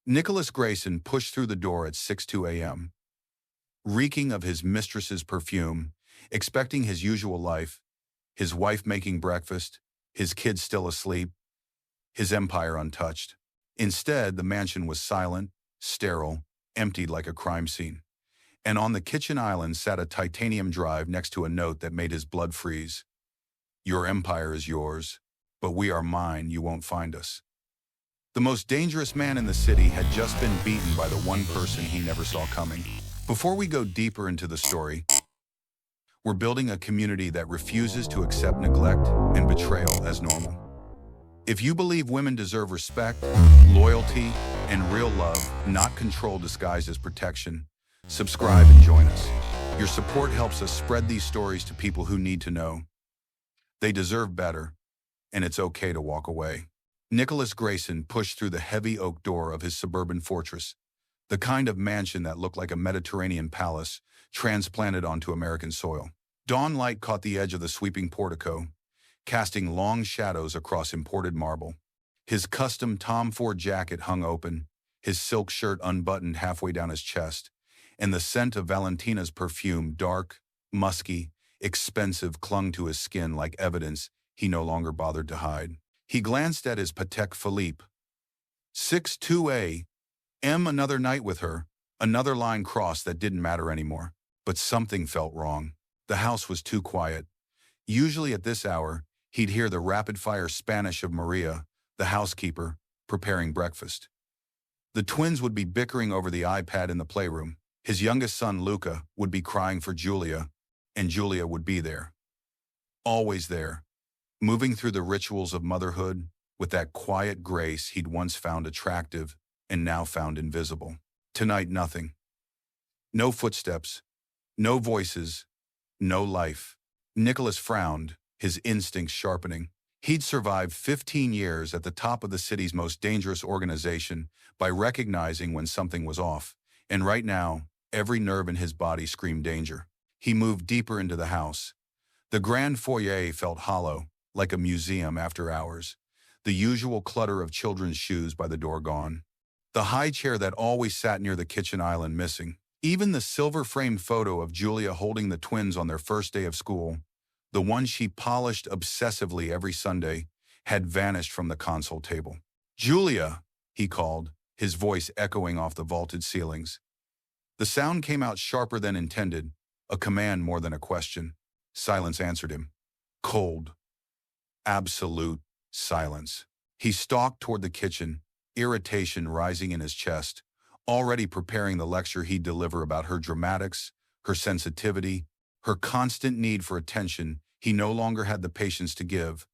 Nicholas Grayson pushed through the door at 6:02 a.m., reeking of his mistress's perfume, expecting his usual life, his wife making breakfast, his kids still asleep, his empire untouched. Instead, the mansion was silent, sterile, emptied like a crime scene. And on the kitchen island sat a titanium drive next to a note that made his blood freeze. Your empire is yours, but we are mine, you won't find us. The most dangerous man in the city had just been beaten by the one person he never saw coming. Before we go deeper into the story, we're building a community that refuses to accept neglect and betrayal as normal. If you believe women deserve respect, loyalty, and real love, not control disguised as protection, subscribe and join us. Your support helps us spread these stories to people who need to know. They deserve better, and it's okay to walk away. Nicholas Grayson pushed through the heavy oak door of his suburban fortress, the kind of mansion that looked like a Mediterranean palace transplanted onto American soil. Dawn light caught the edge of the sweeping portico, casting long shadows across imported marble. His custom Tom Ford jacket hung open, his silk shirt unbuttoned halfway down his chest, and the scent of Valentina's perfume, dark, musky, expensive, clung to his skin like evidence he no longer bothered to hide. He glanced at his Patek Philippe. 6:02 a.m. Another night with her, another line crossed that didn't matter anymore. But something felt wrong. The house was too quiet. Usually at this hour, he'd hear the rapid-fire Spanish of Maria, the housekeeper, preparing breakfast. The twins would be bickering over the iPad in the playroom. His youngest son, Luca, would be crying for Julia, and Julia would be there. Always there, moving through the rituals of motherhood with that quiet grace he'd once found attractive and now found invisible. Tonight, nothing. No footsteps, no voices, no life. Nicholas frowned, his instincts sharpening. He'd survived 15 years at the top of the city's most dangerous organization by recognizing when something was off. And right now, every nerve in his body screamed danger. He moved deeper into the house. The grand foyer felt hollow, like a museum after hours. The usual clutter of children's shoes by the door gone. The high chair that always sat near the kitchen island missing. Even the silver-framed photo of Julia holding the twins on their first day of school, the one she polished obsessively every Sunday, had vanished from the console table. "Julia," he called, his voice echoing off the vaulted ceilings. The sound came out sharper than intended, a command more than a question. Silence answered him. Cold. Absolute silence. He stalked toward the kitchen, irritation rising in his chest, already preparing the lecture he'd deliver about her dramatics, her sensitivity, her constant need for attention he no longer had the patience to give.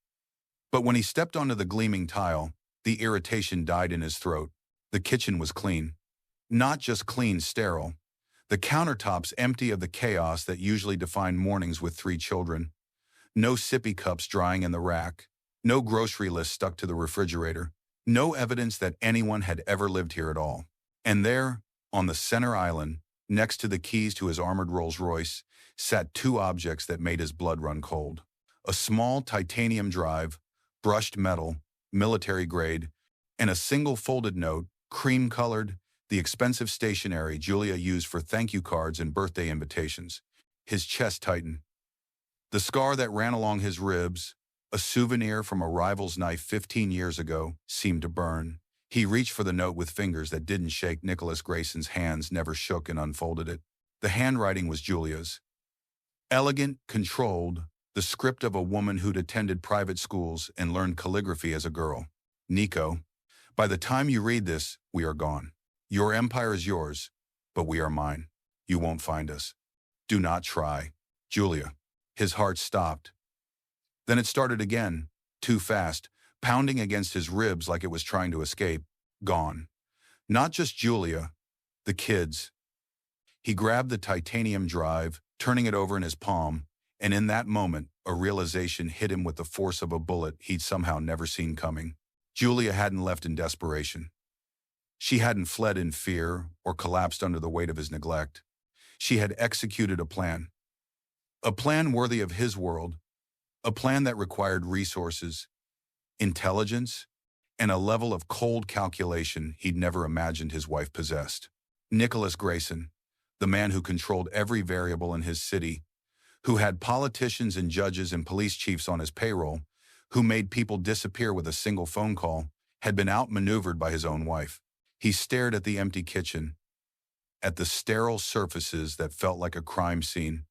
But when he stepped onto the gleaming tile, the irritation died in his throat. The kitchen was clean. Not just clean, sterile. The countertops empty of the chaos that usually defined mornings with 3 children. No sippy cups drying in the rack. No grocery list stuck to the refrigerator. No evidence that anyone had ever lived here at all. And there, on the center island, next to the keys to his armored Rolls-Royce, sat 2 objects that made his blood run cold. A small titanium drive, brushed metal, military grade, and a single folded note, cream-colored, the expensive stationery Julia used for thank you cards and birthday invitations. His chest tightened. The scar that ran along his ribs, a souvenir from a rival's knife 15 years ago, seemed to burn. He reached for the note with fingers that didn't shake. Nicholas Grayson's hands never shook and unfolded it. The handwriting was Julia's. Elegant, controlled, the script of a woman who'd attended private schools and learned calligraphy as a girl. Nico, by the time you read this, we are gone. Your empire is yours, but we are mine. You won't find us. Do not try. Julia. His heart stopped. Then it started again, too fast, pounding against his ribs like it was trying to escape. Gone. Not just Julia, the kids. He grabbed the titanium drive, turning it over in his palm, and in that moment, a realization hit him with the force of a bullet he'd somehow never seen coming. Julia hadn't left in desperation. She hadn't fled in fear or collapsed under the weight of his neglect. She had executed a plan. A plan worthy of his world. A plan that required resources, intelligence, and a level of cold calculation he'd never imagined his wife possessed. Nicholas Grayson, the man who controlled every variable in his city, who had politicians and judges and police chiefs on his payroll, who made people disappear with a single phone call, had been outmaneuvered by his own wife. He stared at the empty kitchen, at the sterile surfaces that felt like a crime scene,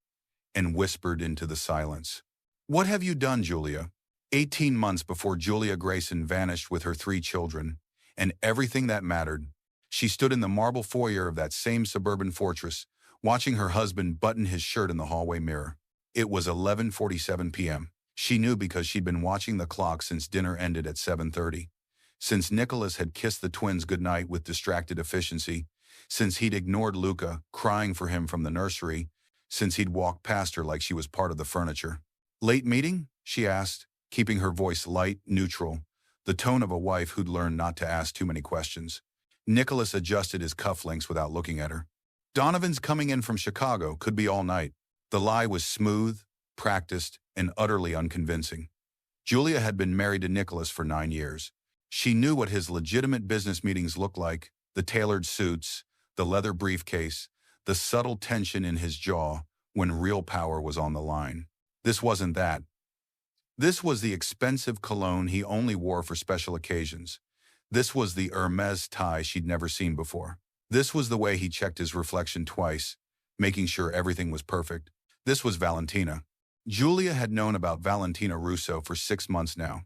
and whispered into the silence. "What have you done, Julia?" 18 months before Julia Grayson vanished with her 3 children, and everything that mattered, she stood in the marble foyer of that same suburban fortress, watching her husband button his shirt in the hallway mirror. It was 11:47 p.m. She knew because she'd been watching the clock since dinner ended at 7:30. Since Nicholas had kissed the twins goodnight with distracted efficiency, since he'd ignored Luca crying for him from the nursery, since he'd walked past her like she was part of the furniture. "Late meeting?" she asked, keeping her voice light, neutral, the tone of a wife who'd learned not to ask too many questions. Nicholas adjusted his cufflinks without looking at her. "Donovan's coming in from Chicago, could be all night." The lie was smooth, practiced, and utterly unconvincing. Julia had been married to Nicholas for 9 years. She knew what his legitimate business meetings looked like: the tailored suits, the leather briefcase, the subtle tension in his jaw when real power was on the line. This wasn't that. This was the expensive cologne he only wore for special occasions. This was the Hermes tie she'd never seen before. This was the way he checked his reflection twice, making sure everything was perfect. This was Valentina. Julia had known about Valentina Russo for 6 months now.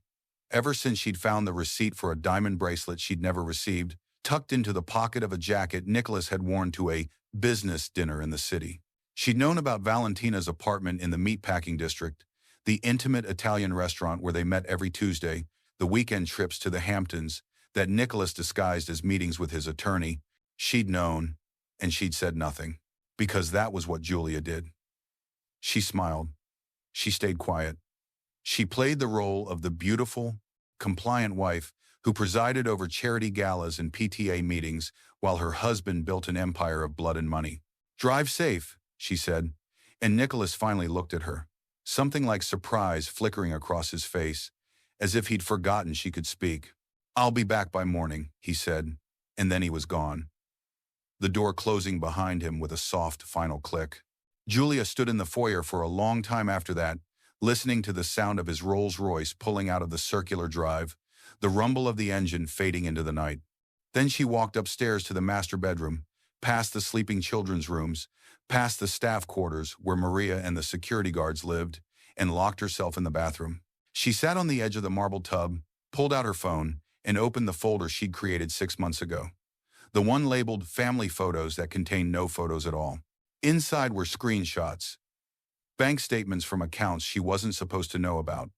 Ever since she'd found the receipt for a diamond bracelet she'd never received, tucked into the pocket of a jacket Nicholas had worn to a business dinner in the city. She'd known about Valentina's apartment in the meatpacking district, the intimate Italian restaurant where they met every Tuesday, the weekend trips to the Hamptons that Nicholas disguised as meetings with his attorney. She'd known, and she'd said nothing, because that was what Julia did. She smiled. She stayed quiet. She played the role of the beautiful, compliant wife who presided over charity galas and PTA meetings while her husband built an empire of blood and money. "Drive safe," she said, and Nicholas finally looked at her, something like surprise flickering across his face, as if he'd forgotten she could speak. "I'll be back by morning," he said, and then he was gone, the door closing behind him with a soft final click. Julia stood in the foyer for a long time after that, listening to the sound of his Rolls-Royce pulling out of the circular drive, the rumble of the engine fading into the night. Then she walked upstairs to the master bedroom, past the sleeping children's rooms, past the staff quarters where Maria and the security guards lived, and locked herself in the bathroom. She sat on the edge of the marble tub, pulled out her phone, and opened the folder she'd created 6 months ago. The one labeled Family Photos that contained no photos at all. Inside were screenshots, bank statements from accounts she wasn't supposed to know about,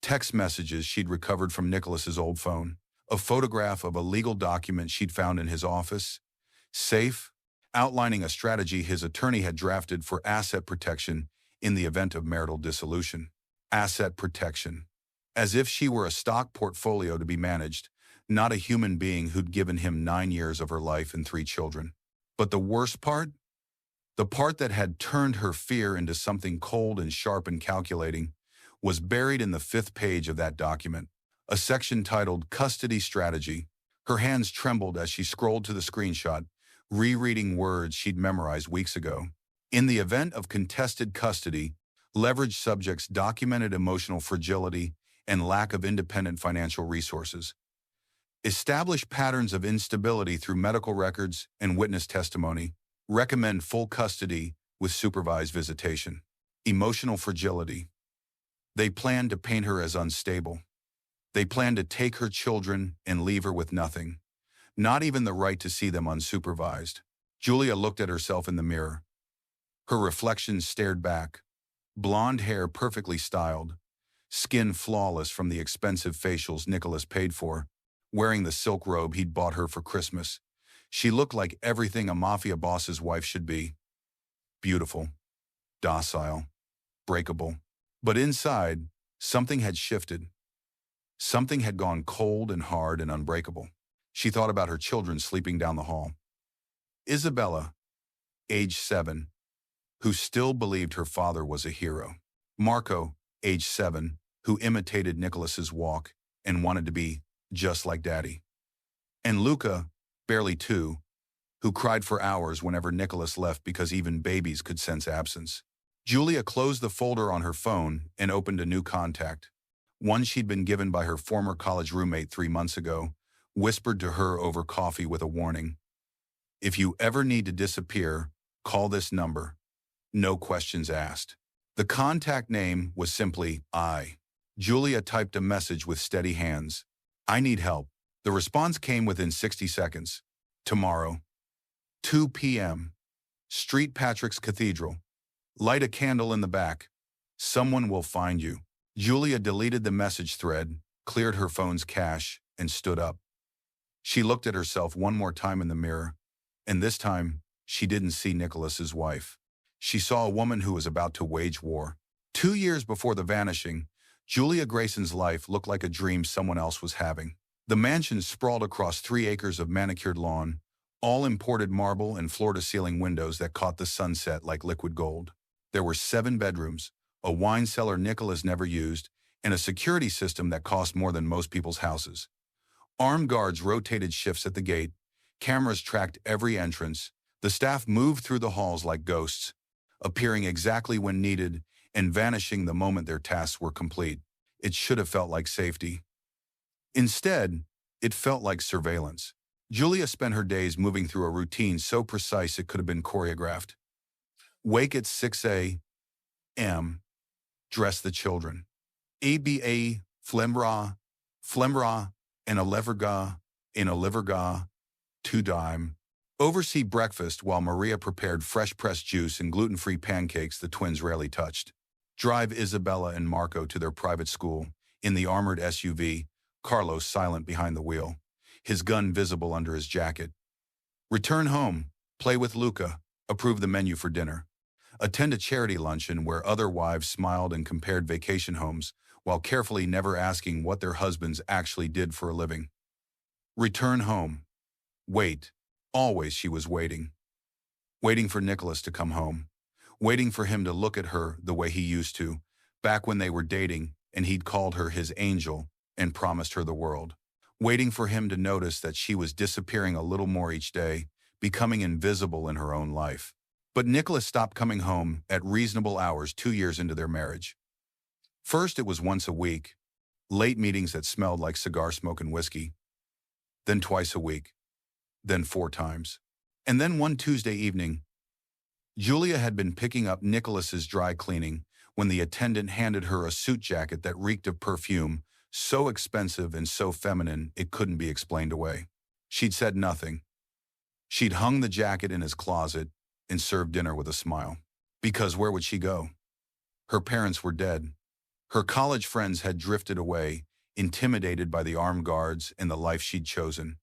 text messages she'd recovered from Nicholas's old phone, a photograph of a legal document she'd found in his office safe, outlining a strategy his attorney had drafted for asset protection in the event of marital dissolution. Asset protection. As if she were a stock portfolio to be managed, not a human being who'd given him 9 years of her life and 3 children. But the worst part? The part that had turned her fear into something cold and sharp and calculating was buried in the 5th page of that document, a section titled Custody Strategy. Her hands trembled as she scrolled to the screenshot, rereading words she'd memorized weeks ago. In the event of contested custody, leveraged subjects documented emotional fragility and lack of independent financial resources. Establish patterns of instability through medical records and witness testimony. Recommend full custody with supervised visitation. Emotional fragility. They planned to paint her as unstable. They planned to take her children and leave her with nothing, not even the right to see them unsupervised. Julia looked at herself in the mirror. Her reflection stared back. Blonde hair perfectly styled, skin flawless from the expensive facials Nicholas paid for, wearing the silk robe he'd bought her for Christmas. She looked like everything a mafia boss's wife should be. Beautiful, docile, breakable. But inside, something had shifted. Something had gone cold and hard and unbreakable. She thought about her children sleeping down the hall. Isabella, age 7, who still believed her father was a hero. Marco, age 7, who imitated Nicholas's walk and wanted to be just like Daddy. And Luca, barely 2, who cried for hours whenever Nicholas left because even babies could sense absence. Julia closed the folder on her phone and opened a new contact, one she'd been given by her former college roommate 3 months ago, whispered to her over coffee with a warning. If you ever need to disappear, call this number. No questions asked. The contact name was simply I. Julia typed a message with steady hands. I need help. The response came within 60 seconds. Tomorrow. 2 p.m. Street Patrick's Cathedral. Light a candle in the back. Someone will find you. Julia deleted the message thread, cleared her phone's cache, and stood up. She looked at herself one more time in the mirror, and this time, she didn't see Nicholas's wife. She saw a woman who was about to wage war. 2 years before the vanishing, Julia Grayson's life looked like a dream someone else was having. The mansion sprawled across 3 acres of manicured lawn, all imported marble and floor-to-ceiling windows that caught the sunset like liquid gold. There were 7 bedrooms, a wine cellar Nicholas never used, and a security system that cost more than most people's houses. Armed guards rotated shifts at the gate, cameras tracked every entrance, the staff moved through the halls like ghosts, appearing exactly when needed and vanishing the moment their tasks were complete. It should have felt like safety. Instead, it felt like surveillance. Julia spent her days moving through a routine so precise it could have been choreographed. Wake at 6 a.m. Dress the children. ABA, flemra, and a liverga, 2 dime. Oversee breakfast while Maria prepared fresh-pressed juice and gluten-free pancakes the twins rarely touched. Drive Isabella and Marco to their private school, in the armored SUV, Carlos silent behind the wheel, his gun visible under his jacket. Return home, play with Luca, approve the menu for dinner. Attend a charity luncheon where other wives smiled and compared vacation homes, while carefully never asking what their husbands actually did for a living. Return home. Wait. Always she was waiting. Waiting for Nicholas to come home. Waiting for him to look at her the way he used to, back when they were dating and he'd called her his angel and promised her the world. Waiting for him to notice that she was disappearing a little more each day, becoming invisible in her own life. But Nicholas stopped coming home at reasonable hours 2 years into their marriage. First it was once a week, late meetings that smelled like cigar smoke and whiskey. Then twice a week. Then 4 times. And then one Tuesday evening, Julia had been picking up Nicholas's dry cleaning when the attendant handed her a suit jacket that reeked of perfume, so expensive and so feminine it couldn't be explained away. She'd said nothing. She'd hung the jacket in his closet and served dinner with a smile. Because where would she go? Her parents were dead. Her college friends had drifted away, intimidated by the armed guards and the life she'd chosen.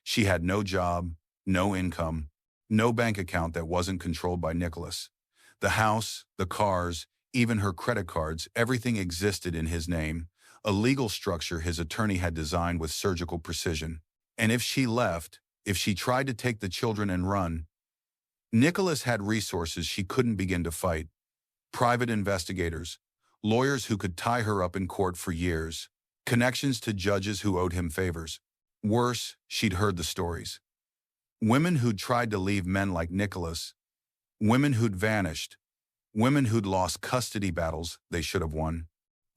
She had no job, no income, no bank account that wasn't controlled by Nicholas. The house, the cars, even her credit cards, everything existed in his name, a legal structure his attorney had designed with surgical precision. And if she left, if she tried to take the children and run, Nicholas had resources she couldn't begin to fight. Private investigators, lawyers who could tie her up in court for years, connections to judges who owed him favors. Worse, she'd heard the stories. Women who'd tried to leave men like Nicholas, women who'd vanished, women who'd lost custody battles they should have won,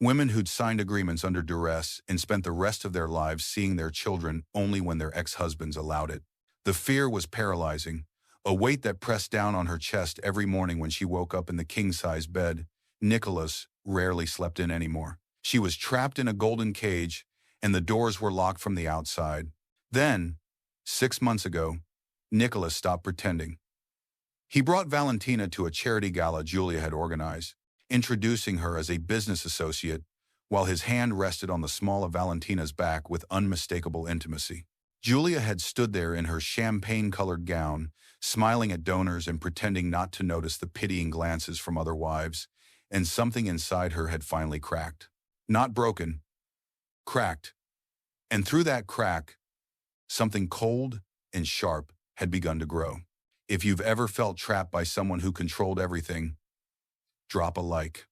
women who'd signed agreements under duress and spent the rest of their lives seeing their children only when their ex-husbands allowed it. The fear was paralyzing, a weight that pressed down on her chest every morning when she woke up in the king-size bed. Nicholas rarely slept in anymore. She was trapped in a golden cage, and the doors were locked from the outside. Then, 6 months ago, Nicholas stopped pretending. He brought Valentina to a charity gala Julia had organized, introducing her as a business associate, while his hand rested on the small of Valentina's back with unmistakable intimacy. Julia had stood there in her champagne-colored gown, smiling at donors and pretending not to notice the pitying glances from other wives, and something inside her had finally cracked. Not broken, cracked. And through that crack, something cold and sharp had begun to grow. If you've ever felt trapped by someone who controlled everything, drop a like.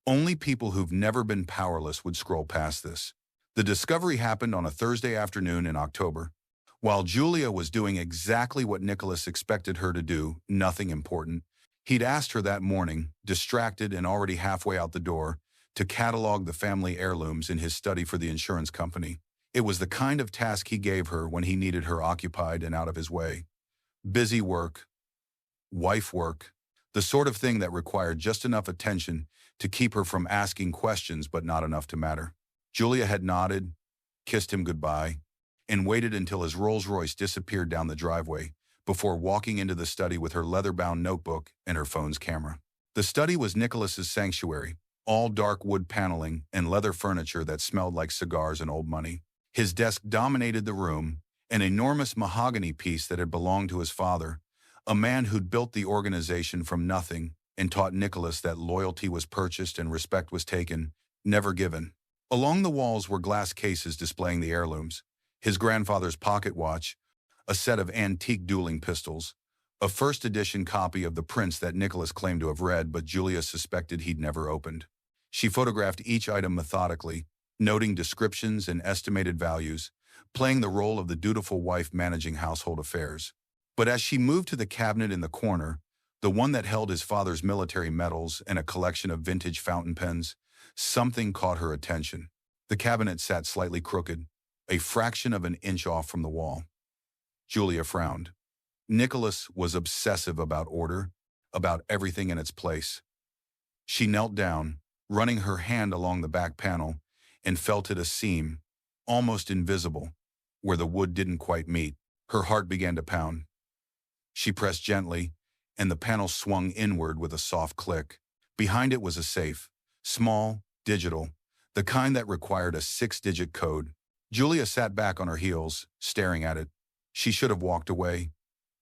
Only people who've never been powerless would scroll past this. The discovery happened on a Thursday afternoon in October. While Julia was doing exactly what Nicholas expected her to do, nothing important, he'd asked her that morning, distracted and already halfway out the door, to catalog the family heirlooms in his study for the insurance company. It was the kind of task he gave her when he needed her occupied and out of his way. Busy work, wife work, the sort of thing that required just enough attention to keep her from asking questions but not enough to matter. Julia had nodded, kissed him goodbye, and waited until his Rolls-Royce disappeared down the driveway before walking into the study with her leather-bound notebook and her phone's camera. The study was Nicholas's sanctuary, all dark wood paneling and leather furniture that smelled like cigars and old money. His desk dominated the room, an enormous mahogany piece that had belonged to his father, a man who'd built the organization from nothing and taught Nicholas that loyalty was purchased and respect was taken, never given. Along the walls were glass cases displaying the heirlooms, his grandfather's pocket watch, a set of antique dueling pistols, a first-edition copy of The Prince that Nicholas claimed to have read but Julia suspected he'd never opened. She photographed each item methodically, noting descriptions and estimated values, playing the role of the dutiful wife managing household affairs. But as she moved to the cabinet in the corner, the one that held his father's military medals and a collection of vintage fountain pens, something caught her attention. The cabinet sat slightly crooked, a fraction of an inch off from the wall. Julia frowned. Nicholas was obsessive about order, about everything in its place. She knelt down, running her hand along the back panel, and felt it a seam, almost invisible, where the wood didn't quite meet. Her heart began to pound. She pressed gently, and the panel swung inward with a soft click. Behind it was a safe, small, digital, the kind that required a 6-digit code. Julia sat back on her heels, staring at it. She should have walked away,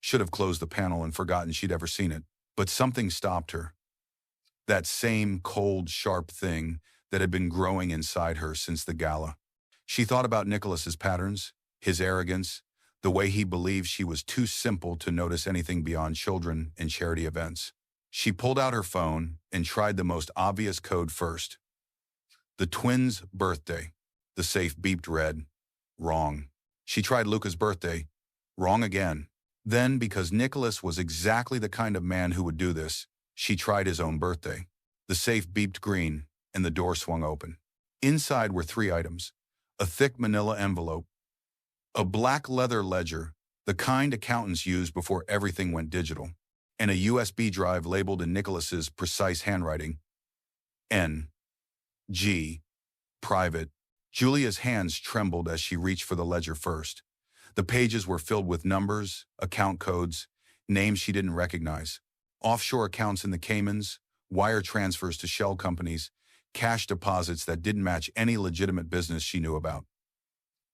should have closed the panel and forgotten she'd ever seen it. But something stopped her. That same cold, sharp thing that had been growing inside her since the gala. She thought about Nicholas's patterns, his arrogance, the way he believed she was too simple to notice anything beyond children and charity events. She pulled out her phone and tried the most obvious code first. The twins' birthday. The safe beeped red. Wrong. She tried Luca's birthday. Wrong again. Then, because Nicholas was exactly the kind of man who would do this, she tried his own birthday. The safe beeped green, and the door swung open. Inside were 3 items: a thick manila envelope, a black leather ledger, the kind accountants used before everything went digital, and a USB drive labeled in Nicholas's precise handwriting. N.G. Private. Julia's hands trembled as she reached for the ledger first. The pages were filled with numbers, account codes, names she didn't recognize. Offshore accounts in the Caymans, wire transfers to shell companies, cash deposits that didn't match any legitimate business she knew about.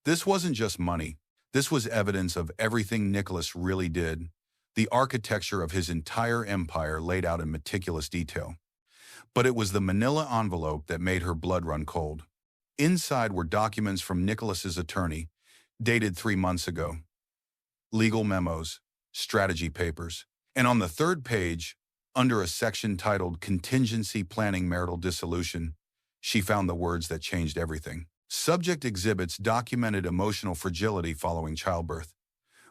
This wasn't just money. This was evidence of everything Nicholas really did, the architecture of his entire empire laid out in meticulous detail. But it was the manila envelope that made her blood run cold. Inside were documents from Nicholas's attorney, dated 3 months ago. Legal memos, strategy papers. And on the 3rd page, under a section titled Contingency Planning Marital Dissolution, she found the words that changed everything. Subject exhibits documented emotional fragility following childbirth.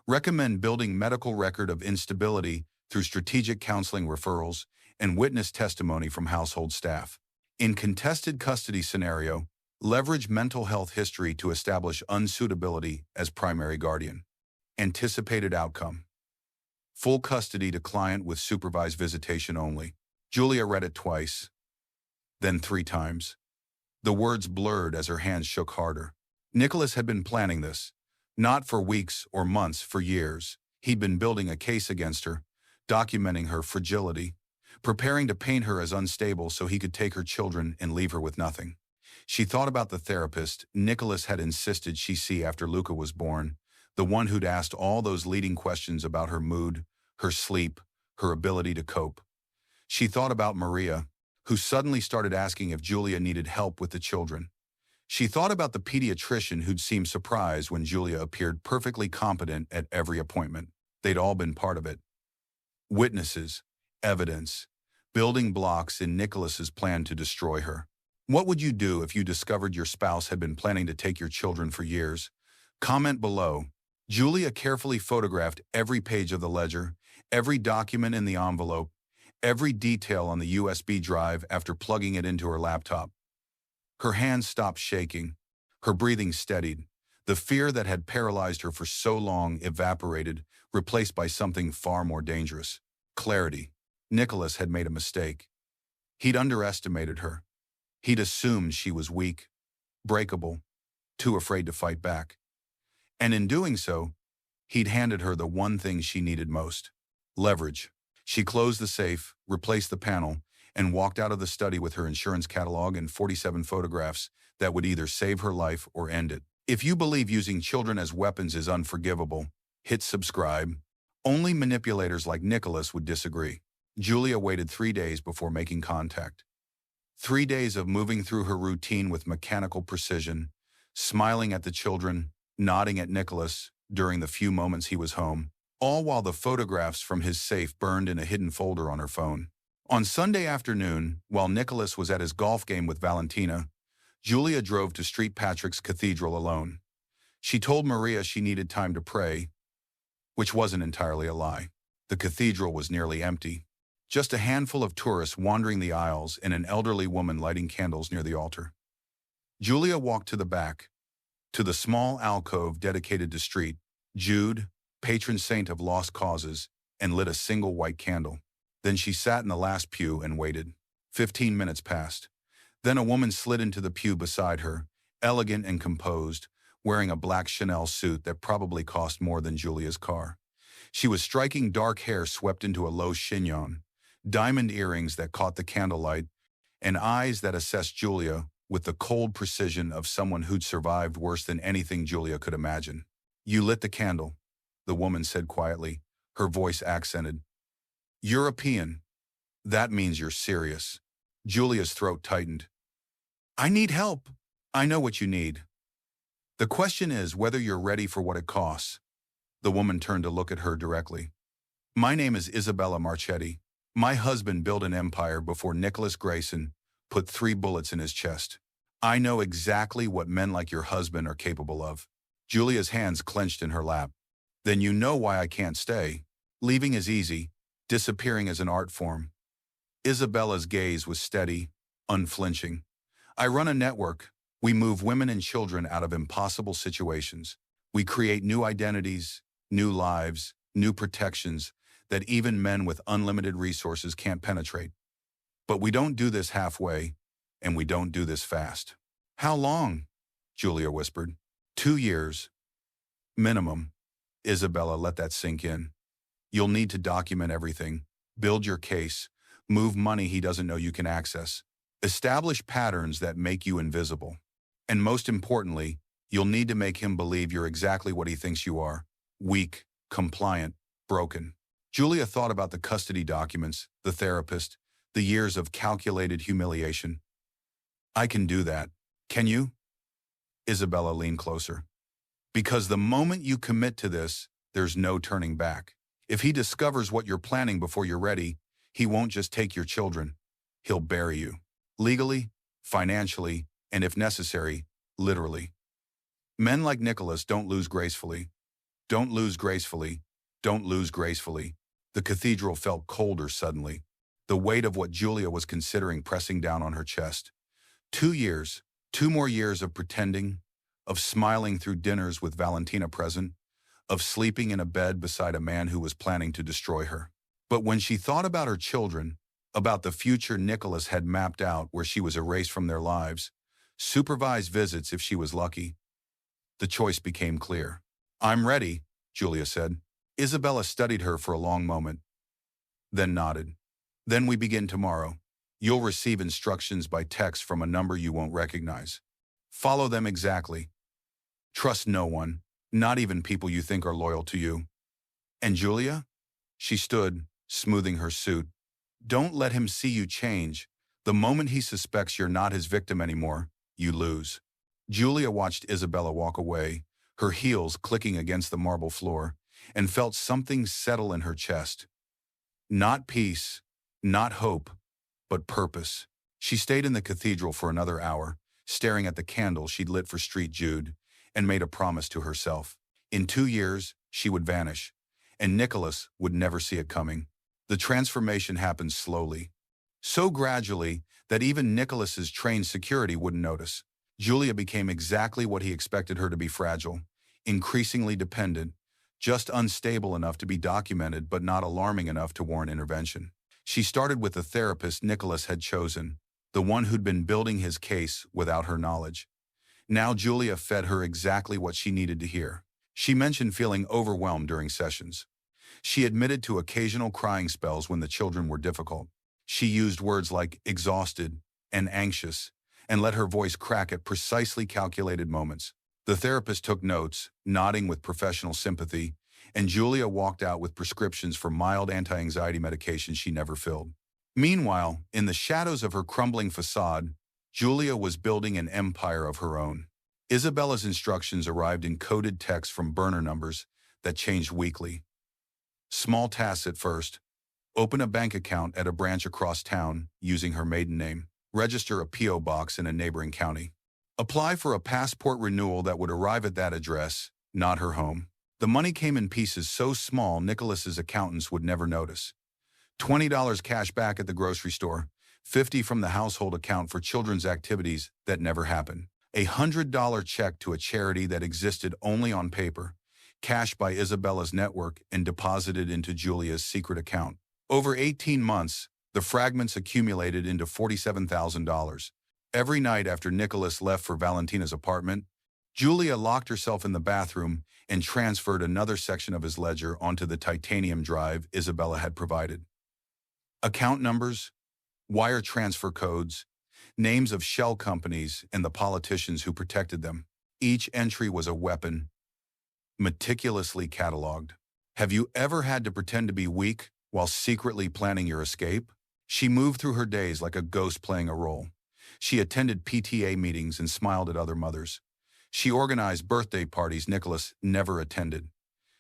Recommend building medical record of instability through strategic counseling referrals and witness testimony from household staff. In contested custody scenario, leverage mental health history to establish unsuitability as primary guardian. Anticipated outcome: full custody to client with supervised visitation only. Julia read it twice, then 3 times. The words blurred as her hands shook harder. Nicholas had been planning this, not for weeks or months, for years. He'd been building a case against her, documenting her fragility, preparing to paint her as unstable so he could take her children and leave her with nothing. She thought about the therapist Nicholas had insisted she see after Luca was born, the one who'd asked all those leading questions about her mood, her sleep, her ability to cope. She thought about Maria, who suddenly started asking if Julia needed help with the children. She thought about the pediatrician who'd seemed surprised when Julia appeared perfectly competent at every appointment. They'd all been part of it. Witnesses, evidence, building blocks in Nicholas's plan to destroy her. What would you do if you discovered your spouse had been planning to take your children for years? Comment below. Julia carefully photographed every page of the ledger, every document in the envelope, every detail on the USB drive after plugging it into her laptop. Her hands stopped shaking. Her breathing steadied. The fear that had paralyzed her for so long evaporated, replaced by something far more dangerous. Clarity. Nicholas had made a mistake. He'd underestimated her. He'd assumed she was weak, breakable, too afraid to fight back. And in doing so, he'd handed her the one thing she needed most: leverage. She closed the safe, replaced the panel, and walked out of the study with her insurance catalog and 47 photographs that would either save her life or end it. If you believe using children as weapons is unforgivable, hit subscribe. Only manipulators like Nicholas would disagree. Julia waited 3 days before making contact. 3 days of moving through her routine with mechanical precision, smiling at the children, nodding at Nicholas during the few moments he was home, all while the photographs from his safe burned in a hidden folder on her phone. On Sunday afternoon, while Nicholas was at his golf game with Valentina, Julia drove to St. Patrick's Cathedral alone. She told Maria she needed time to pray, which wasn't entirely a lie. The cathedral was nearly empty. Just a handful of tourists wandering the aisles and an elderly woman lighting candles near the altar. Julia walked to the back, to the small alcove dedicated to St. Jude, patron saint of lost causes, and lit a single white candle. Then she sat in the last pew and waited. 15 minutes passed. Then a woman slid into the pew beside her, elegant and composed, wearing a black Chanel suit that probably cost more than Julia's car. She was striking dark hair swept into a low chignon, diamond earrings that caught the candlelight, and eyes that assessed Julia with the cold precision of someone who'd survived worse than anything Julia could imagine. "You lit the candle," the woman said quietly, her voice accented. "European. That means you're serious." Julia's throat tightened. "I need help." "I know what you need. The question is whether you're ready for what it costs." The woman turned to look at her directly. "My name is Isabella Marchetti. My husband built an empire before Nicholas Grayson put 3 bullets in his chest. I know exactly what men like your husband are capable of." Julia's hands clenched in her lap. "Then you know why I can't stay. Leaving is easy. Disappearing is an art form." Isabella's gaze was steady, unflinching. "I run a network. We move women and children out of impossible situations. We create new identities, new lives, new protections that even men with unlimited resources can't penetrate. But we don't do this halfway, and we don't do this fast." "How long?" Julia whispered. 2 years. Minimum." Isabella let that sink in. "You'll need to document everything, build your case, move money he doesn't know you can access, establish patterns that make you invisible. And most importantly, you'll need to make him believe you're exactly what he thinks you are: weak, compliant, broken." Julia thought about the custody documents, the therapist, the years of calculated humiliation. "I can do that. Can you?" Isabella leaned closer. "Because the moment you commit to this, there's no turning back. If he discovers what you're planning before you're ready, he won't just take your children. He'll bury you. Legally, financially, and if necessary, literally. Men like Nicholas don't lose gracefully. Don't lose gracefully. Don't lose gracefully." The cathedral felt colder suddenly, the weight of what Julia was considering pressing down on her chest. 2 years, 2 more years of pretending, of smiling through dinners with Valentina present, of sleeping in a bed beside a man who was planning to destroy her. But when she thought about her children, about the future Nicholas had mapped out where she was erased from their lives, supervised visits if she was lucky, the choice became clear. "I'm ready," Julia said. Isabella studied her for a long moment, then nodded. "Then we begin tomorrow. You'll receive instructions by text from a number you won't recognize. Follow them exactly. Trust no one, not even people you think are loyal to you. And Julia?" She stood, smoothing her suit. "Don't let him see you change. The moment he suspects you're not his victim anymore, you lose." Julia watched Isabella walk away, her heels clicking against the marble floor, and felt something settle in her chest. Not peace, not hope, but purpose. She stayed in the cathedral for another hour, staring at the candle she'd lit for Street Jude, and made a promise to herself. In 2 years, she would vanish, and Nicholas would never see it coming. The transformation happened slowly, so gradually that even Nicholas's trained security wouldn't notice. Julia became exactly what he expected her to be: fragile, increasingly dependent, just unstable enough to be documented but not alarming enough to warrant intervention. She started with the therapist Nicholas had chosen, the one who'd been building his case without her knowledge. Now Julia fed her exactly what she needed to hear. She mentioned feeling overwhelmed during sessions. She admitted to occasional crying spells when the children were difficult. She used words like exhausted and anxious, and let her voice crack at precisely calculated moments. The therapist took notes, nodding with professional sympathy, and Julia walked out with prescriptions for mild anti-anxiety medication she never filled. Meanwhile, in the shadows of her crumbling facade, Julia was building an empire of her own. Isabella's instructions arrived in coded text from burner numbers that changed weekly. Small tasks at first: open a bank account at a branch across town using her maiden name, register a P.O. box in a neighboring county, apply for a passport renewal that would arrive at that address, not her home. The money came in pieces so small Nicholas's accountants would never notice. $20 cash back at the grocery store, $50 from the household account for children's activities that never happened, a $100 check to a charity that existed only on paper, cashed by Isabella's network and deposited into Julia's secret account. Over 18 months, the fragments accumulated into $47,000. Every night after Nicholas left for Valentina's apartment, Julia locked herself in the bathroom and transferred another section of his ledger onto the titanium drive Isabella had provided. Account numbers, wire transfer codes, names of shell companies and the politicians who protected them. Each entry was a weapon, meticulously cataloged. Have you ever had to pretend to be weak while secretly planning your escape? She moved through her days like a ghost playing a role. She attended PTA meetings and smiled at other mothers. She organized birthday parties Nicholas never attended.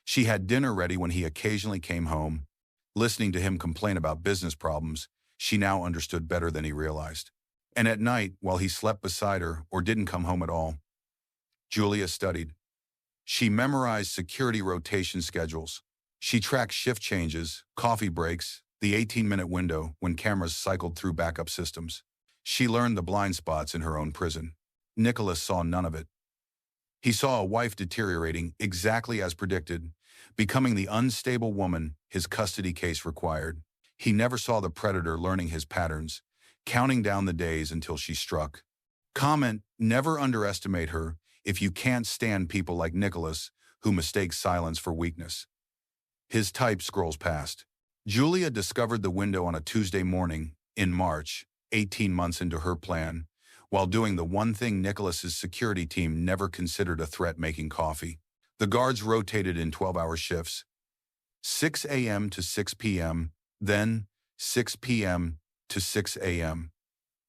She had dinner ready when he occasionally came home. Listening to him complain about business problems, she now understood better than he realized. And at night, while he slept beside her or didn't come home at all, Julia studied. She memorized security rotation schedules. She tracked shift changes, coffee breaks, the 18-minute window when cameras cycled through backup systems. She learned the blind spots in her own prison. Nicholas saw none of it. He saw a wife deteriorating exactly as predicted, becoming the unstable woman his custody case required. He never saw the predator learning his patterns, counting down the days until she struck. Comment: never underestimate her if you can't stand people like Nicholas who mistake silence for weakness. His type scrolls past. Julia discovered the window on a Tuesday morning in March, 18 months into her plan, while doing the one thing Nicholas's security team never considered a threat: making coffee. The guards rotated in 12-hour shifts, 6 a.m. to 6 p.m., then 6 p.m. to 6 a.m.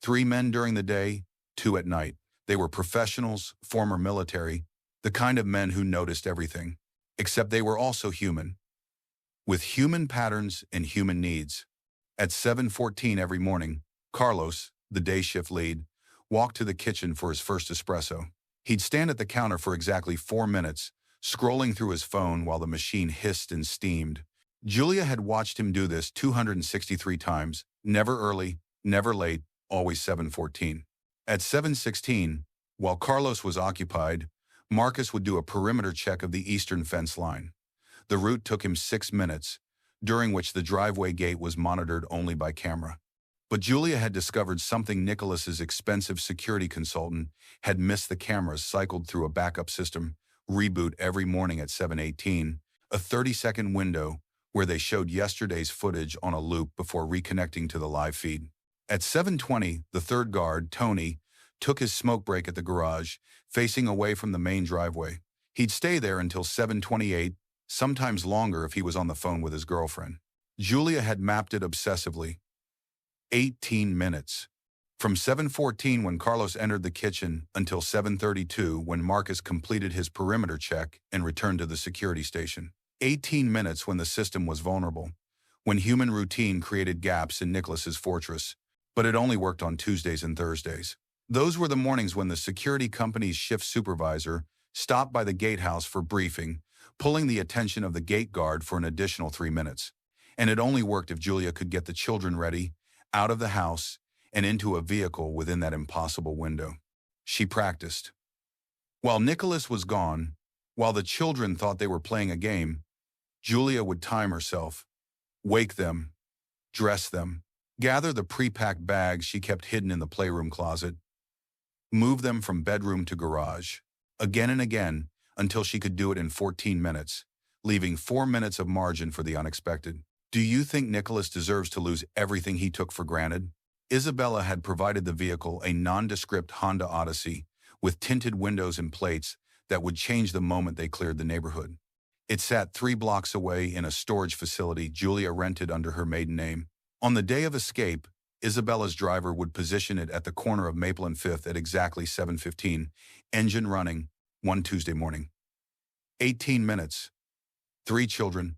3 men during the day, 2 at night. They were professionals, former military, the kind of men who noticed everything. Except they were also human, with human patterns and human needs. At 7:14 every morning, Carlos, the day shift lead, walked to the kitchen for his first espresso. He'd stand at the counter for exactly 4 minutes, scrolling through his phone while the machine hissed and steamed. Julia had watched him do this 263 times, never early, never late, always 7:14. At 7:16, while Carlos was occupied, Marcus would do a perimeter check of the eastern fence line. The route took him 6 minutes, during which the driveway gate was monitored only by camera. But Julia had discovered something: Nicholas's expensive security consultant had missed the cameras cycled through a backup system reboot every morning at 7:18, a 30-second window where they showed yesterday's footage on a loop before reconnecting to the live feed. At 7:20, the third guard, Tony, took his smoke break at the garage, facing away from the main driveway. He'd stay there until 7:28, sometimes longer if he was on the phone with his girlfriend. Julia had mapped it obsessively. 18 minutes. From 7:14 when Carlos entered the kitchen until 7:32 when Marcus completed his perimeter check and returned to the security station. 18 minutes when the system was vulnerable, when human routine created gaps in Nicholas's fortress. but it only worked on Tuesdays and Thursdays. Those were the mornings when the security company's shift supervisor stopped by the gatehouse for briefing, pulling the attention of the gate guard for an additional 3 minutes. And it only worked if Julia could get the children ready, out of the house, and into a vehicle within that impossible window. She practiced. While Nicholas was gone, while the children thought they were playing a game, Julia would time herself, wake them, dress them, gather the pre-packed bags she kept hidden in the playroom closet, move them from bedroom to garage, again and again, until she could do it in 14 minutes, leaving 4 minutes of margin for the unexpected. Do you think Nicholas deserves to lose everything he took for granted? Isabella had provided the vehicle a nondescript Honda Odyssey with tinted windows and plates that would change the moment they cleared the neighborhood. It sat 3 blocks away in a storage facility Julia rented under her maiden name. On the day of escape, Isabella's driver would position it at the corner of Maple and 5th at exactly 7:15, engine running, one Tuesday morning. 18 minutes. 3 children,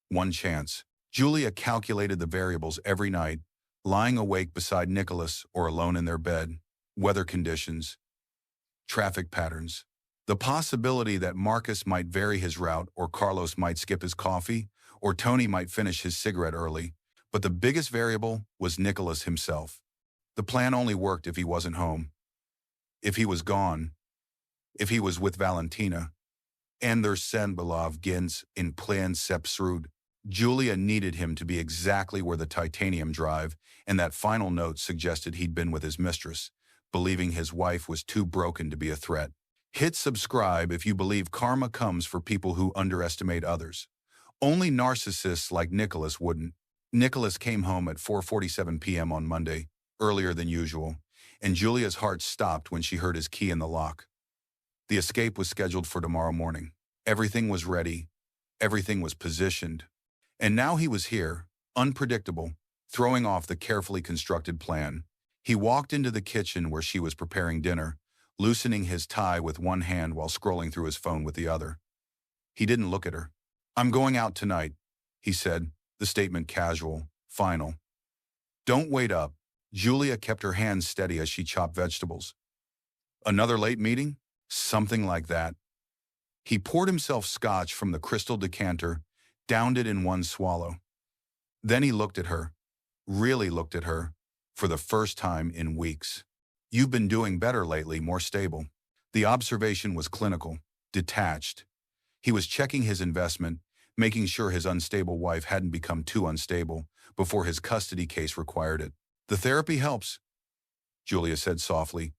1 chance. Julia calculated the variables every night, lying awake beside Nicholas or alone in their bed, weather conditions, traffic patterns. The possibility that Marcus might vary his route or Carlos might skip his coffee or Tony might finish his cigarette early. But the biggest variable was Nicholas himself. The plan only worked if he wasn't home, if he was gone, if he was with Valentina. And their sen beloved gens in plan sepsrud. Julia needed him to be exactly where the titanium drive and that final note suggested he'd been with his mistress, believing his wife was too broken to be a threat. Hit subscribe if you believe karma comes for people who underestimate others. Only narcissists like Nicholas wouldn't. Nicholas came home at 4:47 p.m. on Monday, earlier than usual, and Julia's heart stopped when she heard his key in the lock. The escape was scheduled for tomorrow morning. Everything was ready. Everything was positioned. And now he was here, unpredictable, throwing off the carefully constructed plan. He walked into the kitchen where she was preparing dinner, loosening his tie with one hand while scrolling through his phone with the other. He didn't look at her. "I'm going out tonight," he said, the statement casual, final. "Don't wait up." Julia kept her hands steady as she chopped vegetables. "Another late meeting?" "Something like that." He poured himself scotch from the crystal decanter, downed it in one swallow. Then he looked at her, really looked at her, for the first time in weeks. "You've been doing better lately, more stable." The observation was clinical, detached. He was checking his investment, making sure his unstable wife hadn't become too unstable before his custody case required it. "The therapy helps," Julia said softly,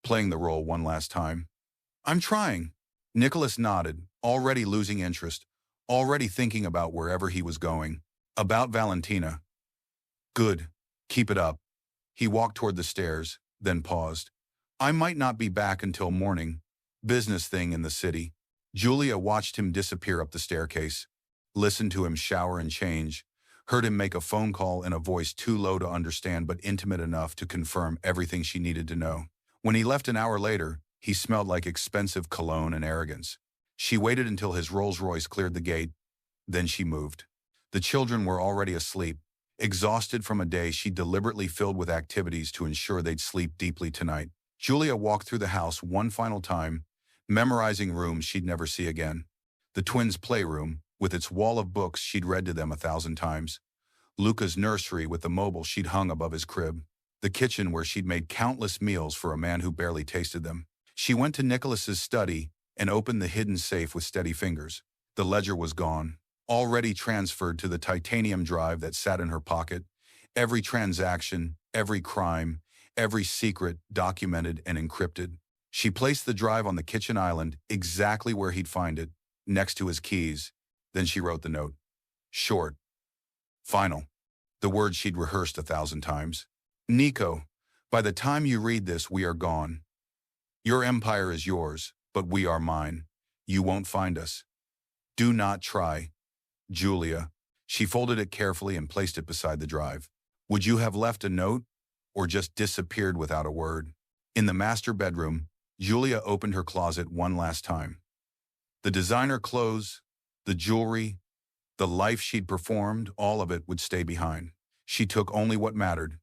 playing the role one last time. "I'm trying." Nicholas nodded, already losing interest, already thinking about wherever he was going. "About Valentina." "Good. Keep it up." He walked toward the stairs, then paused. "I might not be back until morning. Business thing in the city." Julia watched him disappear up the staircase, listened to him shower and change, heard him make a phone call in a voice too low to understand but intimate enough to confirm everything she needed to know. When he left an hour later, he smelled like expensive cologne and arrogance. She waited until his Rolls-Royce cleared the gate, then she moved. The children were already asleep, exhausted from a day she deliberately filled with activities to ensure they'd sleep deeply tonight. Julia walked through the house one final time, memorizing rooms she'd never see again. The twins' playroom, with its wall of books she'd read to them 1,000 times. Luca's nursery with the mobile she'd hung above his crib. The kitchen where she'd made countless meals for a man who barely tasted them. She went to Nicholas's study and opened the hidden safe with steady fingers. The ledger was gone, already transferred to the titanium drive that sat in her pocket. Every transaction, every crime, every secret documented and encrypted. She placed the drive on the kitchen island, exactly where he'd find it, next to his keys. Then she wrote the note. Short. Final. The words she'd rehearsed 1,000 times. "Nico, by the time you read this, we are gone. Your empire is yours, but we are mine. You won't find us. Do not try. Julia." She folded it carefully and placed it beside the drive. "Would you have left a note, or just disappeared without a word?" In the master bedroom, Julia opened her closet one last time. The designer clothes, the jewelry, the life she'd performed, all of it would stay behind. She took only what mattered.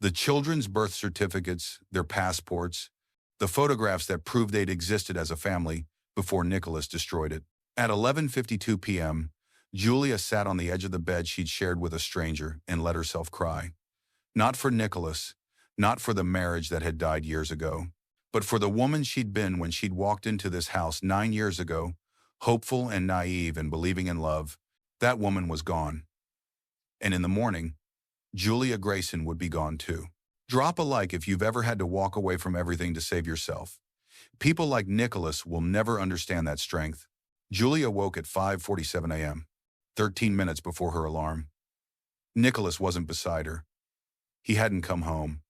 The children's birth certificates, their passports, the photographs that proved they'd existed as a family before Nicholas destroyed it. At 11:52 p.m., Julia sat on the edge of the bed she'd shared with a stranger and let herself cry. Not for Nicholas, not for the marriage that had died years ago, but for the woman she'd been when she'd walked into this house 9 years ago, hopeful and naive and believing in love. That woman was gone. And in the morning, Julia Grayson would be gone too. Drop a like if you've ever had to walk away from everything to save yourself. People like Nicholas will never understand that strength. Julia woke at 5:47 a.m., 13 minutes before her alarm. Nicholas wasn't beside her. He hadn't come home.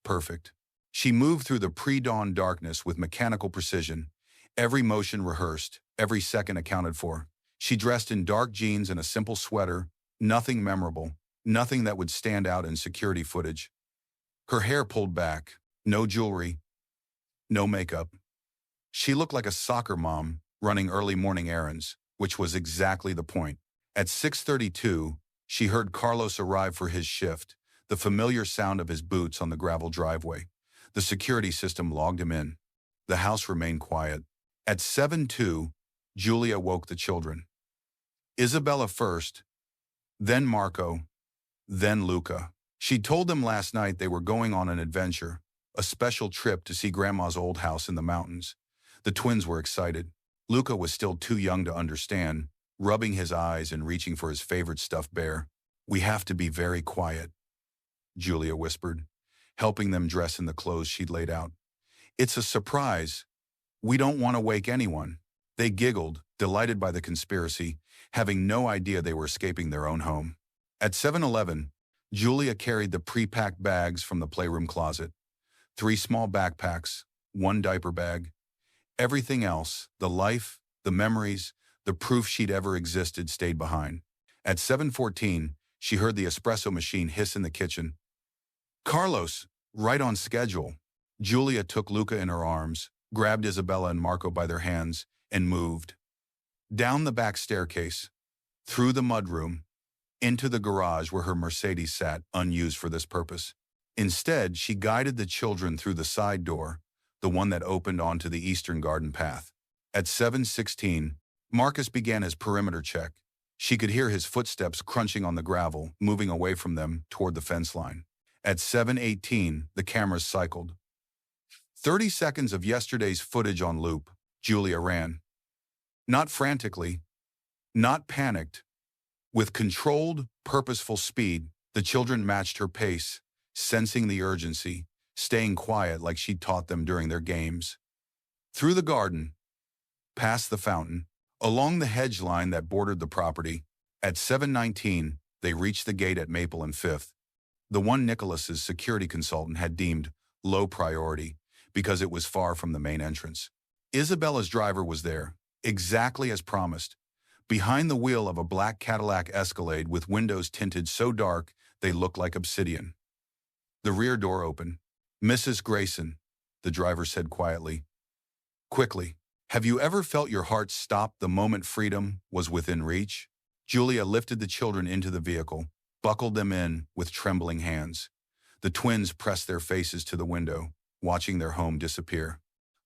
Perfect. She moved through the pre-dawn darkness with mechanical precision, every motion rehearsed, every second accounted for. She dressed in dark jeans and a simple sweater, nothing memorable, nothing that would stand out in security footage. Her hair pulled back, no jewelry, no makeup. She looked like a soccer mom running early morning errands, which was exactly the point. At 6:32, she heard Carlos arrive for his shift, the familiar sound of his boots on the gravel driveway. The security system logged him in. The house remained quiet. At 7:02, Julia woke the children. Isabella first, then Marco, then Luca. She told them last night they were going on an adventure, a special trip to see Grandma's old house in the mountains. The twins were excited. Luca was still too young to understand, rubbing his eyes and reaching for his favorite stuffed bear. "We have to be very quiet," Julia whispered, helping them dress in the clothes she'd laid out. "It's a surprise. We don't want to wake anyone." They giggled, delighted by the conspiracy, having no idea they were escaping their own home. At 7:11, Julia carried the pre-packed bags from the playroom closet. 3 small backpacks, 1 diaper bag. Everything else, the life, the memories, the proof she'd ever existed, stayed behind. At 7:14, she heard the espresso machine hiss in the kitchen. "Carlos, right on schedule." Julia took Luca in her arms, grabbed Isabella and Marco by their hands, and moved. Down the back staircase, through the mudroom, into the garage where her Mercedes sat, unused for this purpose. Instead, she guided the children through the side door, the one that opened onto the eastern garden path. At 7:16, Marcus began his perimeter check. She could hear his footsteps crunching on the gravel, moving away from them toward the fence line. At 7:18, the cameras cycled. 30 seconds of yesterday's footage on loop. Julia ran. Not frantically, not panicked. With controlled, purposeful speed, the children matched her pace, sensing the urgency, staying quiet like she'd taught them during their games. Through the garden, past the fountain, along the hedge line that bordered the property. At 7:19, they reached the gate at Maple and 5th, the one Nicholas's security consultant had deemed low priority because it was far from the main entrance. Isabella's driver was there, exactly as promised, behind the wheel of a black Cadillac Escalade with windows tinted so dark they looked like obsidian. The rear door opened. "Mrs. Grayson," the driver said quietly. "Quickly, have you ever felt your heart stop the moment freedom was within reach?" Julia lifted the children into the vehicle, buckled them in with trembling hands. The twins pressed their faces to the window, watching their home disappear.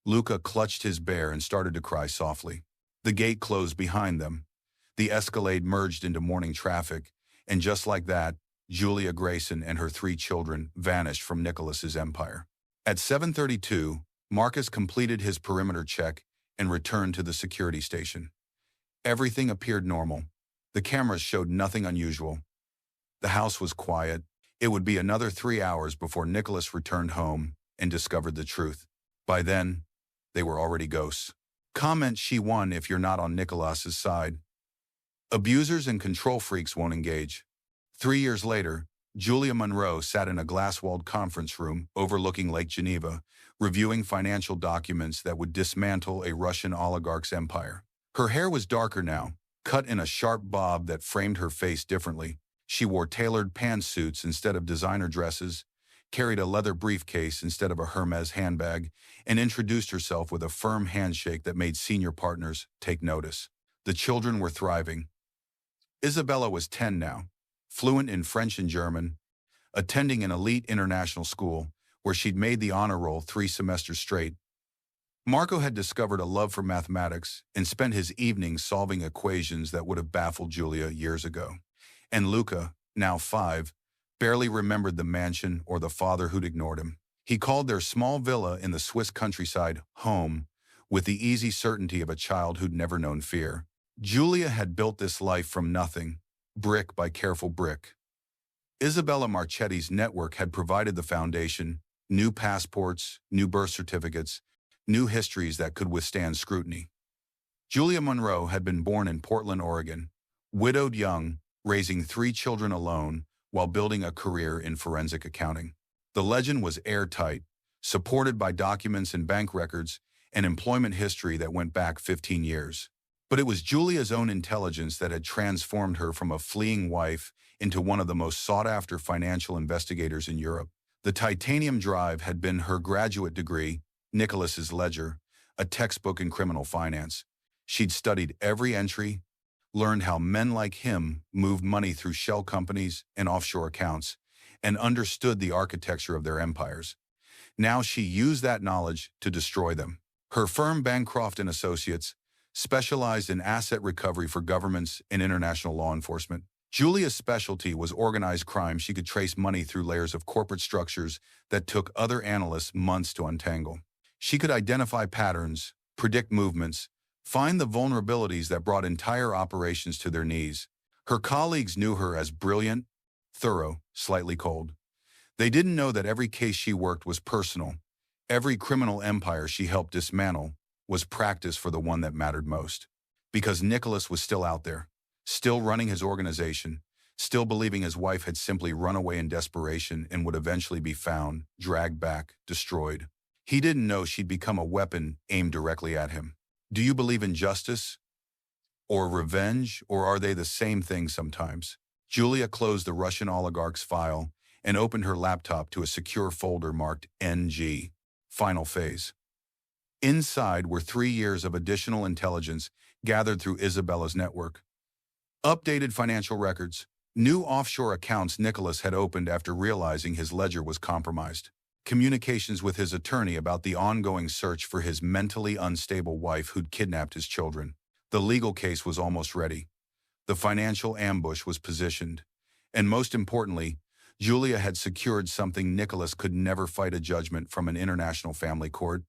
Luca clutched his bear and started to cry softly. The gate closed behind them. The Escalade merged into morning traffic, and just like that, Julia Grayson and her 3 children vanished from Nicholas's empire. At 7:32, Marcus completed his perimeter check and returned to the security station. Everything appeared normal. The cameras showed nothing unusual. The house was quiet. It would be another 3 hours before Nicholas returned home and discovered the truth. By then, they were already ghosts. Comment she won if you're not on Nicholas's side. Abusers and control freaks won't engage. 3 years later, Julia Monroe sat in a glass-walled conference room overlooking Lake Geneva, reviewing financial documents that would dismantle a Russian oligarch's empire. Her hair was darker now, cut in a sharp bob that framed her face differently. She wore tailored pantsuits instead of designer dresses, carried a leather briefcase instead of a Hermes handbag, and introduced herself with a firm handshake that made senior partners take notice. The children were thriving. Isabella was 10 now, fluent in French and German, attending an elite international school where she'd made the honor roll 3 semesters straight. Marco had discovered a love for mathematics and spent his evenings solving equations that would have baffled Julia years ago. And Luca, now 5, barely remembered the mansion or the father who'd ignored him. He called their small villa in the Swiss countryside home, with the easy certainty of a child who'd never known fear. Julia had built this life from nothing, brick by careful brick. Isabella Marchetti's network had provided the foundation: new passports, new birth certificates, new histories that could withstand scrutiny. Julia Monroe had been born in Portland, Oregon, widowed young, raising 3 children alone while building a career in forensic accounting. The legend was airtight, supported by documents and bank records and employment history that went back 15 years. But it was Julia's own intelligence that had transformed her from a fleeing wife into one of the most sought-after financial investigators in Europe. The titanium drive had been her graduate degree, Nicholas's ledger, a textbook in criminal finance. She'd studied every entry, learned how men like him moved money through shell companies and offshore accounts, and understood the architecture of their empires. Now she used that knowledge to destroy them. Her firm, Bancroft & Associates, specialized in asset recovery for governments and international law enforcement. Julia's specialty was organized crime. She could trace money through layers of corporate structures that took other analysts months to untangle. She could identify patterns, predict movements, find the vulnerabilities that brought entire operations to their knees. Her colleagues knew her as brilliant, thorough, slightly cold. They didn't know that every case she worked was personal. Every criminal empire she helped dismantle was practice for the one that mattered most. Because Nicholas was still out there, still running his organization, still believing his wife had simply run away in desperation and would eventually be found, dragged back, destroyed. He didn't know she'd become a weapon aimed directly at him. Do you believe in justice or revenge, or are they the same thing sometimes? Julia closed the Russian oligarch's file and opened her laptop to a secure folder marked NG, Final Phase. Inside were 3 years of additional intelligence gathered through Isabella's network. Updated financial records, new offshore accounts Nicholas had opened after realizing his ledger was compromised. Communications with his attorney about the ongoing search for his mentally unstable wife who'd kidnapped his children. The legal case was almost ready. The financial ambush was positioned. And most importantly, Julia had secured something Nicholas could never fight: a judgment from an international family court,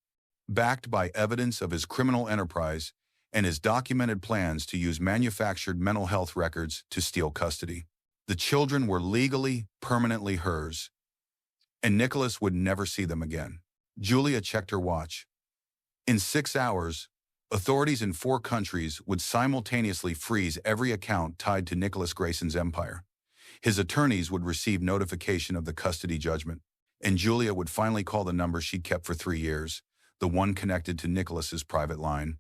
backed by evidence of his criminal enterprise and his documented plans to use manufactured mental health records to steal custody. The children were legally, permanently hers, and Nicholas would never see them again. Julia checked her watch. In 6 hours, authorities in 4 countries would simultaneously freeze every account tied to Nicholas Grayson's empire. His attorneys would receive notification of the custody judgment, and Julia would finally call the number she'd kept for 3 years, the one connected to Nicholas's private line.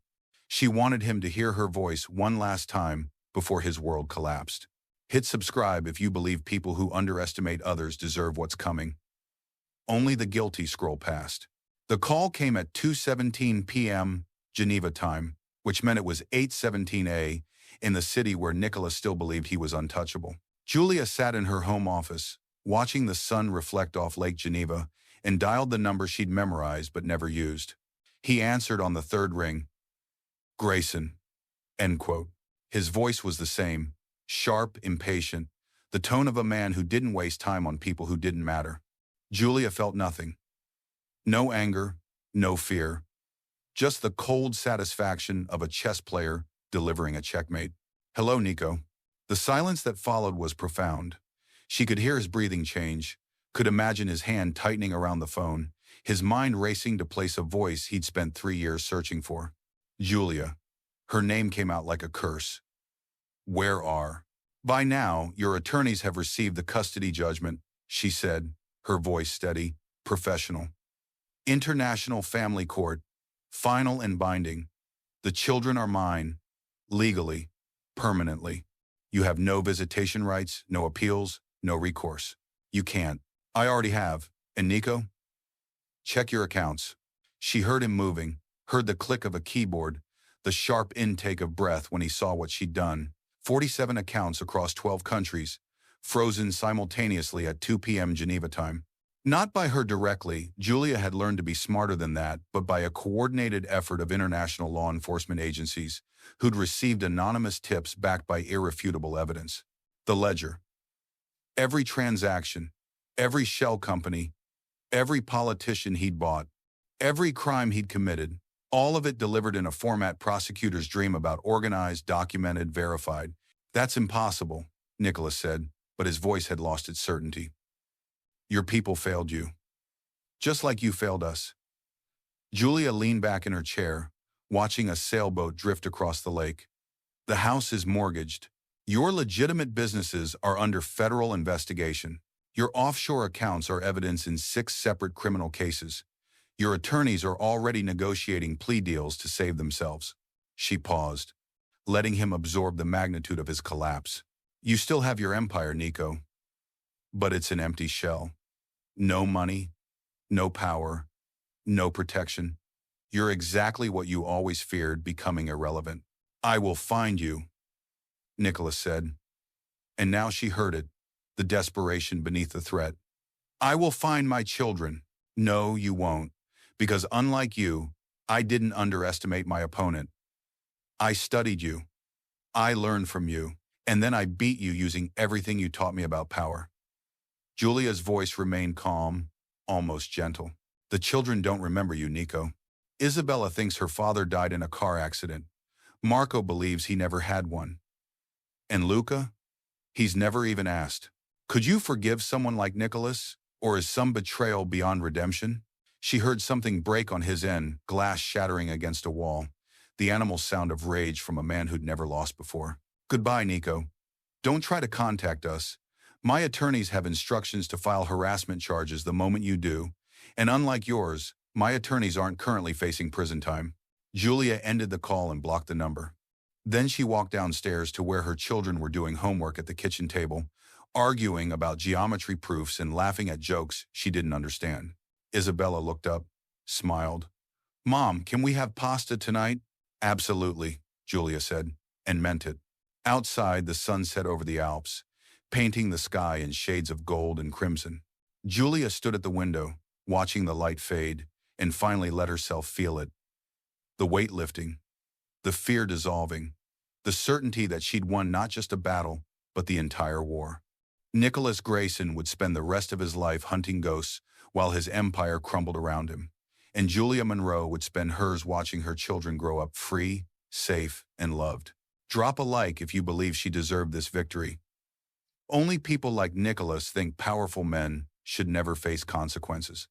She wanted him to hear her voice one last time before his world collapsed. Hit subscribe if you believe people who underestimate others deserve what's coming. Only the guilty scroll past. The call came at 2:17 p.m. Geneva time, which meant it was 8:17 a.m. in the city where Nicholas still believed he was untouchable. Julia sat in her home office, watching the sun reflect off Lake Geneva, and dialed the number she'd memorized but never used. He answered on the 3rd ring. Grayson. End quote. His voice was the same, sharp, impatient, the tone of a man who didn't waste time on people who didn't matter. Julia felt nothing. No anger, no fear. Just the cold satisfaction of a chess player delivering a checkmate. Hello, Nico. The silence that followed was profound. She could hear his breathing change, could imagine his hand tightening around the phone, his mind racing to place a voice he'd spent 3 years searching for. Julia. Her name came out like a curse. Where are? By now, your attorneys have received the custody judgment, she said, her voice steady, professional. International Family Court. Final and binding. The children are mine. Legally. Permanently. You have no visitation rights, no appeals, no recourse. You can't. I already have. And Nico? Check your accounts. She heard him moving, heard the click of a keyboard, the sharp intake of breath when he saw what she'd done. 47 accounts across 12 countries, frozen simultaneously at 2 p.m. Geneva time. Not by her directly, Julia had learned to be smarter than that, but by a coordinated effort of international law enforcement agencies who'd received anonymous tips backed by irrefutable evidence. The ledger. Every transaction, every shell company, every politician he'd bought, every crime he'd committed, all of it delivered in a format prosecutors dream about: organized, documented, verified. That's impossible, Nicholas said, but his voice had lost its certainty. Your people failed you. Just like you failed us. Julia leaned back in her chair, watching a sailboat drift across the lake. The house is mortgaged. Your legitimate businesses are under federal investigation. Your offshore accounts are evidence in 6 separate criminal cases. Your attorneys are already negotiating plea deals to save themselves. She paused, letting him absorb the magnitude of his collapse. You still have your empire, Nico. But it's an empty shell. No money, no power, no protection. You're exactly what you always feared, becoming irrelevant. I will find you, Nicholas said. And now she heard it, the desperation beneath the threat. I will find my children. No, you won't. Because unlike you, I didn't underestimate my opponent. I studied you. I learned from you. And then I beat you using everything you taught me about power. Julia's voice remained calm, almost gentle. The children don't remember you, Nico. Isabella thinks her father died in a car accident. Marco believes he never had one. And Luca? He's never even asked. Could you forgive someone like Nicholas? Or is some betrayal beyond redemption? She heard something break on his end, glass shattering against a wall, the animal sound of rage from a man who'd never lost before. Goodbye, Nico. Don't try to contact us. My attorneys have instructions to file harassment charges the moment you do, and unlike yours, my attorneys aren't currently facing prison time. Julia ended the call and blocked the number. Then she walked downstairs to where her children were doing homework at the kitchen table, arguing about geometry proofs and laughing at jokes she didn't understand. Isabella looked up, smiled. Mom, can we have pasta tonight? Absolutely, Julia said, and meant it. Outside, the sun set over the Alps, painting the sky in shades of gold and crimson. Julia stood at the window, watching the light fade, and finally let herself feel it. The weight lifting, the fear dissolving, the certainty that she'd won not just a battle, but the entire war. Nicholas Grayson would spend the rest of his life hunting ghosts while his empire crumbled around him, and Julia Monroe would spend hers watching her children grow up free, safe, and loved. Drop a like if you believe she deserved this victory. Only people like Nicholas think powerful men should never face consequences.